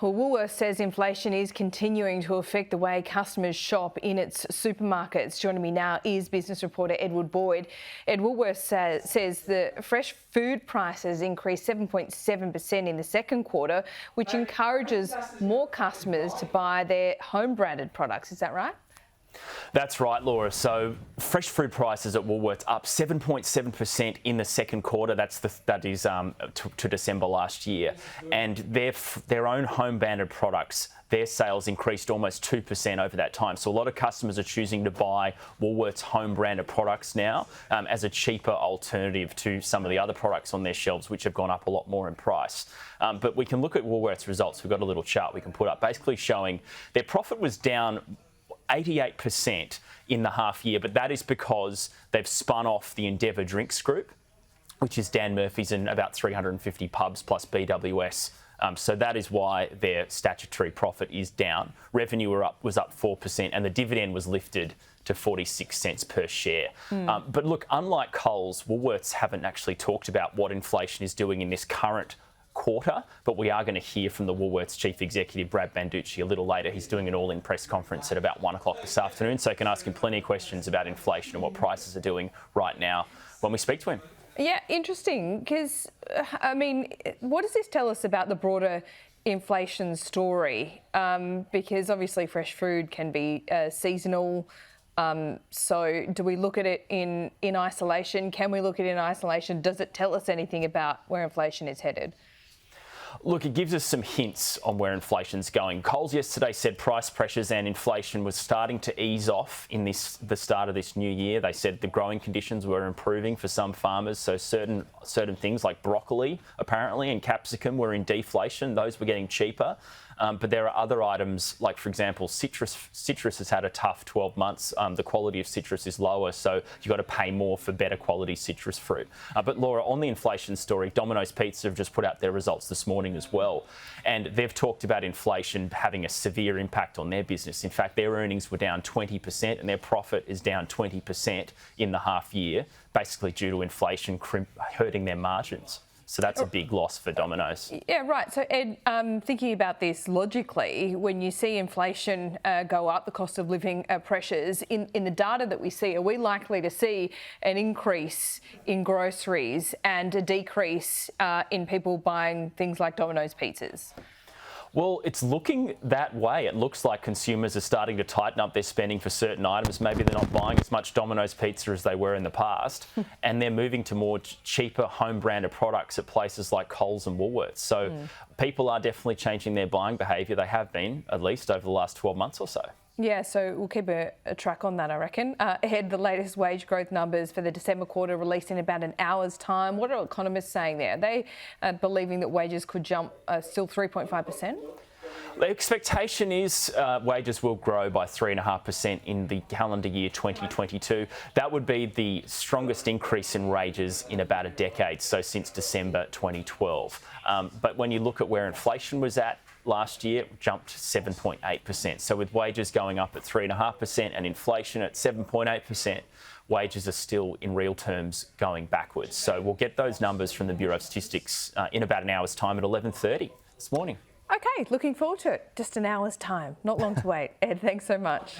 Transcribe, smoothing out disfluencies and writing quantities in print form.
Well, Woolworths says inflation is continuing to affect the way customers shop in its supermarkets. Joining me now is business reporter Edward Boyd. Ed, Woolworths says the fresh food prices increased 7.7% in the second quarter, which encourages more customers to buy their home-branded products. Is that right? That's right, Laura. So fresh food prices at Woolworths up 7.7% in the second quarter. That is to December last year. And their own home-branded products, their sales increased almost 2% over that time. So a lot of customers are choosing to buy Woolworths home-branded products now as a cheaper alternative to some of the other products on their shelves, which have gone up a lot more in price. But we can look at Woolworths results. We've got a little chart we can put up, basically showing their profit was down 88% in the half year, but that is because they've spun off the Endeavour Drinks Group, which is Dan Murphy's and about 350 pubs plus BWS. So that is why their statutory profit is down. Revenue was up 4% and the dividend was lifted to 46 cents per share. But look, unlike Coles, Woolworths haven't actually talked about what inflation is doing in this current quarter, but we are going to hear from the Woolworths Chief Executive, Brad Banducci, a little later. He's doing an all-in press conference at about 1 o'clock this afternoon, so you can ask him plenty of questions about inflation and what prices are doing right now when we speak to him. Yeah, interesting, because, I mean, what does this tell us about the broader inflation story? Because obviously fresh food can be seasonal. So do we look at it in isolation? Can we look at it in isolation? Does it tell us anything about where inflation is headed? Look, it gives us some hints on where inflation's going. Coles yesterday said price pressures and inflation was starting to ease off in the start of this new year. They said the growing conditions were improving for some farmers, so certain things like broccoli, apparently, and capsicum were in deflation. Those were getting cheaper. But there are other items, like, for example, citrus. Citrus has had a tough 12 months. The quality of citrus is lower, so you've got to pay more for better quality citrus fruit. But Laura, on the inflation story, Domino's Pizza have just put out their results this morning as well. And they've talked about inflation having a severe impact on their business. In fact, their earnings were down 20% and their profit is down 20% in the half year, basically due to inflation hurting their margins. So that's a big loss for Domino's. Yeah, right. So, Ed, thinking about this logically, when you see inflation go up, the cost of living pressures, in the data that we see, are we likely to see an increase in groceries and a decrease in people buying things like Domino's pizzas? Well, it's looking that way. It looks like consumers are starting to tighten up their spending for certain items. Maybe they're not buying as much Domino's pizza as they were in the past, and they're moving to more cheaper home-branded products at places like Coles and Woolworths. So people are definitely changing their buying behaviour. They have been, at least over the last 12 months or so. Yeah, so we'll keep a track on that, I reckon. Ahead, the latest wage growth numbers for the December quarter released in about an hour's time. What are economists saying there? Are they believing that wages could jump still 3.5%? The expectation is wages will grow by 3.5% in the calendar year 2022. That would be the strongest increase in wages in about a decade, so since December 2012. But when you look at where inflation was at last year, it jumped 7.8%. So with wages going up at 3.5% and inflation at 7.8%, wages are still, in real terms, going backwards. So we'll get those numbers from the Bureau of Statistics in about an hour's time at 11:30 this morning. Okay, looking forward to it. Just an hour's time. Not long to wait. Ed, thanks so much.